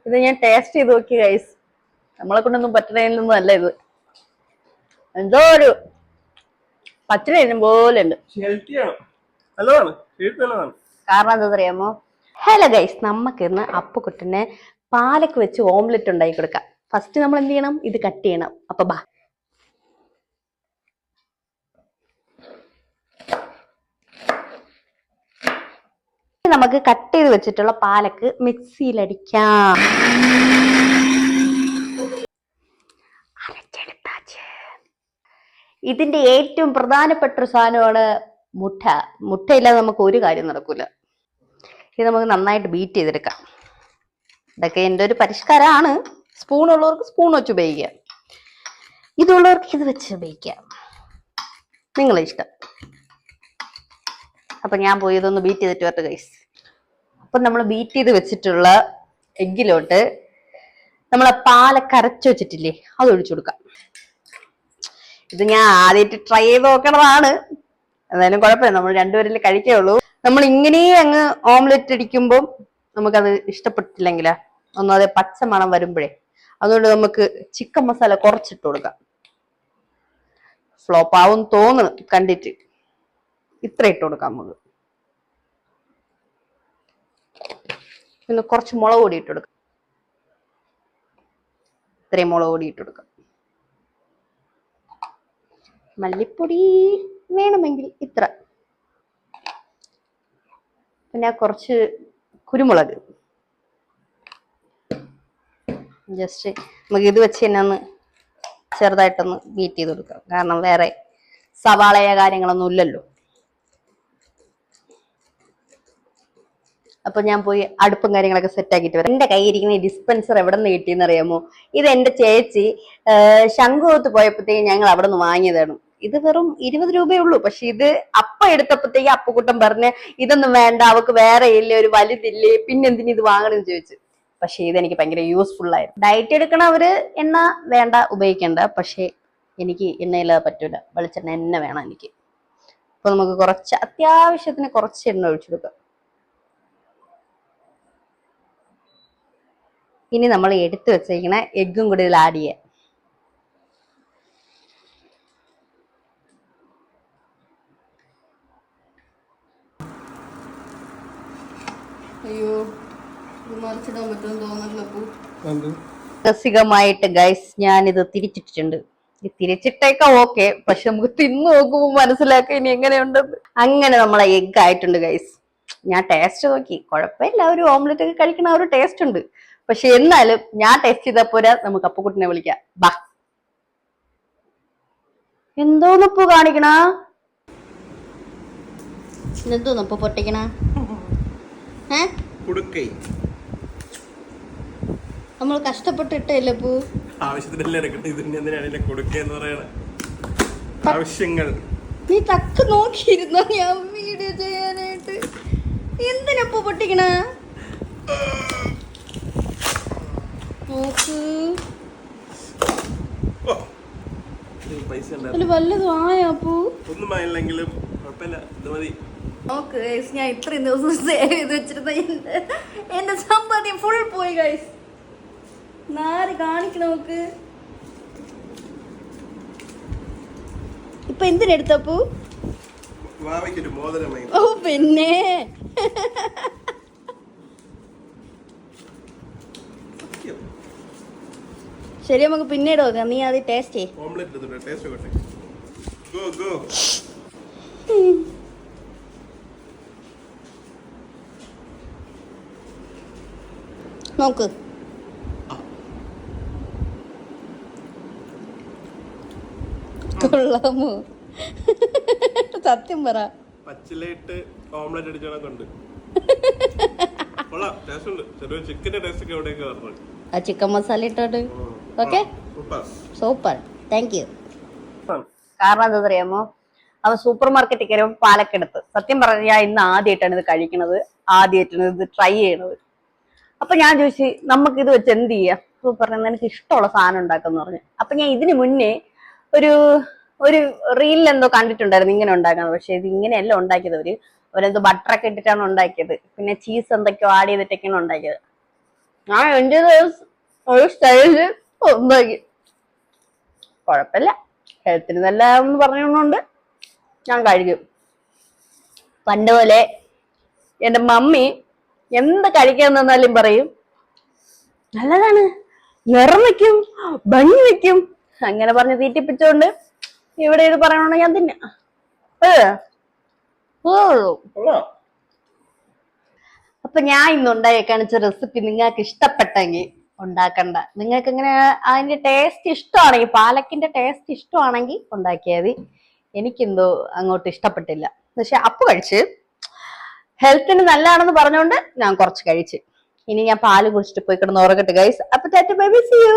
ഇത് ഞാൻ ടേസ്റ്റ് ചെയ്ത് നോക്കി ഗൈസ്. നമ്മളെ കൊണ്ടൊന്നും പറ്റുന്നതിലൊന്നും അല്ല ഇത്. എന്തോ ഒരു പച്ചനും പോലെ ഉണ്ട്. കാരണം എന്താ അറിയാമോ? ഹലോ ഗൈസ്, നമുക്ക് ഇന്ന് അപ്പുക്കുട്ടനെ പാലൊക്കെ വെച്ച് ഓംലെറ്റ് ഉണ്ടാക്കി കൊടുക്കാം. ഫസ്റ്റ് നമ്മൾ എന്ത് ചെയ്യണം? ഇത് കട്ട് ചെയ്യണം. അപ്പൊ ബാ, നമുക്ക് കട്ട് ചെയ്ത് വെച്ചിട്ടുള്ള പാലക്ക് മിക്സിയിലടിക്കാം. ഇതിന്റെ ഏറ്റവും പ്രധാനപ്പെട്ട ഒരു സാധനമാണ് മുട്ട. മുട്ടയില്ലാതെ നമുക്ക് ഒരു കാര്യം നടക്കൂല. ഇത് നമുക്ക് നന്നായിട്ട് ബീറ്റ് ചെയ്തെടുക്കാം. ഇതൊക്കെ എൻ്റെ ഒരു പരിഷ്കാരമാണ്. സ്പൂൺ ഉള്ളവർക്ക് സ്പൂൺ വെച്ച് ഉപയോഗിക്കാം, ഇതുള്ളവർക്ക് ഇത് വെച്ച് ഉപയോഗിക്കാം, നിങ്ങളെ ഇഷ്ടം. അപ്പൊ ഞാൻ പോയി ഇതൊന്ന് ബീറ്റ് ചെയ്തിട്ട് വരട്ടെ ഗൈസ്. അപ്പൊ നമ്മൾ ബീറ്റ് ചെയ്ത് വെച്ചിട്ടുള്ള എഗ്ഗിലോട്ട് നമ്മളെ പാലൊക്കെ അരച്ചു വെച്ചിട്ടില്ലേ, അത് ഒഴിച്ചു കൊടുക്കാം. ഇത് ഞാൻ ആദ്യമായിട്ട് ട്രൈ ചെയ്ത് നോക്കണതാണ്. എന്തായാലും കുഴപ്പമില്ല, നമ്മൾ രണ്ടുപേരിൽ കഴിക്കുള്ളൂ. നമ്മൾ ഇങ്ങനെ അങ്ങ് ഓംലെറ്റ് അടിക്കുമ്പോൾ നമുക്കത് ഇഷ്ടപ്പെട്ടില്ലെങ്കിലാ ഒന്നാതെ പച്ച മണം വരുമ്പോഴേ, അതുകൊണ്ട് നമുക്ക് ചിക്കൻ മസാല കുറച്ചിട്ട് കൊടുക്കാം. ഫ്ലോപ്പ് ആവും തോന്നുന്നു കണ്ടിട്ട്. ഇത്ര ഇട്ട് കൊടുക്കാം നമുക്ക്. പിന്നെ കുറച്ച് മുളക് പൊടി ഇട്ട് കൊടുക്കാം. ഇത്രയും മുളക് പൊടി ഇട്ട് കൊടുക്കാം. മല്ലിപ്പൊടി വേണമെങ്കിൽ ഇത്ര. പിന്നെ കുറച്ച് കുരുമുളക്. ജസ്റ്റ് നമുക്ക് ഇത് വെച്ച് തന്നെ ഒന്ന് ചെറുതായിട്ടൊന്ന് ബീറ്റ് ചെയ്ത് കൊടുക്കാം. കാരണം വേറെ സവാളയ കാര്യങ്ങളൊന്നും ഇല്ലല്ലോ. അപ്പൊ ഞാൻ പോയി അടുപ്പും കാര്യങ്ങളൊക്കെ സെറ്റ് ആക്കിയിട്ട് വരാം. എന്റെ കയ്യിൽ ഇരിക്കുന്ന ഈ ഡിസ്പെൻസർ എവിടെ നിന്ന് കിട്ടിയെന്ന് അറിയാമോ? ഇത് എന്റെ ചേച്ചി ശംഖുവത്ത് പോയപ്പോഴത്തേക്ക് ഞങ്ങൾ അവിടെ നിന്ന് വാങ്ങിയതാണ്. ഇത് വെറും 20 രൂപയേ ഉള്ളൂ. പക്ഷെ ഇത് എടുത്തപ്പോഴത്തേക്ക് അപ്പുക്കുട്ടൻ പറഞ്ഞ് ഇതൊന്നും വേണ്ട, അവക്ക് വേറെ ഇല്ലേ, ഒരു വലുതില്ലേ, പിന്നെ എന്തിനു ഇത് വാങ്ങണമെന്ന് ചോദിച്ചു. പക്ഷെ ഇതെനിക്ക് ഭയങ്കര യൂസ്ഫുൾ ആയിരുന്നു. ഡയറ്റ് എടുക്കണവര് എണ്ണ വേണ്ട, ഉപയോഗിക്കണ്ട. പക്ഷെ എനിക്ക് എണ്ണയില്ലാതെ പറ്റൂല, വെളിച്ചെണ്ണ എണ്ണ വേണം എനിക്ക്. അപ്പൊ നമുക്ക് കുറച്ച് അത്യാവശ്യത്തിന് കുറച്ച് എണ്ണ ഒഴിച്ചു കൊടുക്കാം. ഇനി നമ്മൾ എടുത്തു വെച്ചിരിക്കണ എഗ്ഗും കൂടി ഇതിൽ ആഡ് ചെയ്യാം. അയ്യോ, ഇത് മറിച്ചിടാൻ പറ്റുമെന്ന് തോന്നുന്നില്ല. രസികമായിട്ട് ഗൈസ് ഞാനിത് തിരിച്ചിട്ടിട്ടുണ്ട്. ഈ തിരിച്ചിട്ടേക്കാ ഓക്കെ, പക്ഷെ നമുക്ക് തിന്നു നോക്കുമ്പോൾ മനസ്സിലാക്കാം ഇനി എങ്ങനെയുണ്ടെന്ന്. അങ്ങനെ നമ്മളെ എഗ് ആയിട്ടുണ്ട് ഗൈസ്. ഞാൻ ടേസ്റ്റ് നോക്കി, കുഴപ്പമില്ല. ഒരു ഓംലെറ്റ് ഒക്കെ കഴിക്കണ ഒരു ടേസ്റ്റ് ഉണ്ട്. പക്ഷെ എന്നാലും ഞാൻ ടേസ്റ്റ് ചെയ്താ പോരാ, നമുക്ക് അപ്പുക്കുട്ടനെ വിളിക്കാം. ബാ, എന്തോന്നപ്പോ കാണിക്കണ? എന്തോന്നപ്പോ പൊട്ടിക്കണ? നമ്മൾ കഷ്ടപ്പെട്ടിട്ടല്ലേ പൂ? നീ തക്ക് നോക്കിയിരുന്നോ ഞാൻ വീഡിയോ ചെയ്യാനായിട്ട്? എന്തിനപ്പോ പൊട്ടിക്കണ? നോക്ക്, വല്ലതും ആയാപ്പൂ? ഒന്നും ആയില്ലെങ്കിലും നോക്ക് ഗൈസ്, ഞാൻ ഇത്രയും ദിവസം സേവ് ചെയ്ത് വെച്ചിരുന്ന എന്റെ സമ്പാദ്യം ഫുൾ പോയി ഗൈസ്. നാര് കാണിക്കണ നോക്ക്. ഇപ്പൊ എന്തിനെടുത്തപ്പൂ? ഓ പിന്നെ ശരി, നമുക്ക് പിന്നീട് നോക്കാം. നീ അത് ടേസ്റ്റ് ചെയ്യ്. നോക്ക്, കൊള്ളാമോ? സത്യം പറ. പച്ചിലയിട്ട് ഓംലെറ്റ് അടിച്ചോണ്ട് ചിക്കന്റെ ടേസ്റ്റ് ഒക്കെ എവിടെയൊക്കെ പറഞ്ഞു. ആ ചിക്കൻ മസാല ഇട്ടോട്ട് ഓക്കെ, സൂപ്പർ, താങ്ക് യു. കാരണം എന്താ അറിയാമോ? അവൻ സൂപ്പർ മാർക്കറ്റിൽ കയറി പാലൊക്കെ എടുത്ത്. സത്യം പറഞ്ഞാൽ ഇന്ന് ആദ്യമായിട്ടാണ് ഇത് കഴിക്കണത്, ആദ്യമായിട്ടാണ് ഇത് ട്രൈ ചെയ്യണത്. അപ്പൊ ഞാൻ ചോദിച്ചു നമുക്ക് ഇത് വെച്ച് എന്ത് ചെയ്യാം? സൂപ്പർ, എനിക്ക് ഇഷ്ടമുള്ള സാധനം ഉണ്ടാക്കാന്ന് പറഞ്ഞു. അപ്പൊ ഞാൻ ഇതിനു മുന്നേ ഒരു റീലിൽ എന്തോ കണ്ടിട്ടുണ്ടായിരുന്നു ഇങ്ങനെ ഉണ്ടാക്കുന്നത്. പക്ഷെ ഇത് ഇങ്ങനെയല്ല ഉണ്ടാക്കിയത്. അവരെന്തോ ബട്ടറൊക്കെ ഇട്ടിട്ടാണ് ഉണ്ടാക്കിയത്. പിന്നെ ചീസ് എന്തൊക്കെയോ ആഡ് ചെയ്തിട്ടൊക്കെയാണ് ഉണ്ടാക്കിയത്. ഞാൻ എന്റെ ഒരു സ്റ്റൈലില് ഉണ്ടാക്കി. കുഴപ്പമില്ല, ഹെൽത്തിന് നല്ലതാണെന്ന് പറഞ്ഞുകൊണ്ട് ഞാൻ കഴിക്കും. പണ്ട് പോലെ എന്റെ മമ്മി എന്ത് കഴിക്കാൻ തന്നാലും പറയും നല്ലതാണ്, നിറം വെക്കും, ഭംഗി വെക്കും, അങ്ങനെ പറഞ്ഞ് തീറ്റിപ്പിച്ചോണ്ട് ഇവിടെ ഇത് പറയണോണ്ട് ഞാൻ തിന്നെ. കൊള്ളാം. അപ്പൊ ഞാൻ ഇന്ന് ഉണ്ടാക്കി കാണിച്ച റെസിപ്പി നിങ്ങൾക്ക് ഇഷ്ടപ്പെട്ടെങ്കിൽ ഉണ്ടാക്കണ്ട. നിങ്ങൾക്ക് ഇങ്ങനെ അതിന്റെ ടേസ്റ്റ് ഇഷ്ടമാണെങ്കിൽ, പാലക്കിന്റെ ടേസ്റ്റ് ഇഷ്ടമാണെങ്കിൽ ഉണ്ടാക്കിയാൽ മതി. എനിക്കെന്തോ അങ്ങോട്ട് ഇഷ്ടപ്പെട്ടില്ല. പക്ഷെ അപ്പു കഴിച്ച് ഹെൽത്തിന് നല്ലതാണെന്ന് പറഞ്ഞുകൊണ്ട് ഞാൻ കുറച്ച് കഴിച്ച്. ഇനി ഞാൻ പാല് കുടിച്ചിട്ട് പോയി കിടന്ന് ഉറങ്ങട്ടെ ഗൈസ്. അപ്പൊ tata bye bye, see U.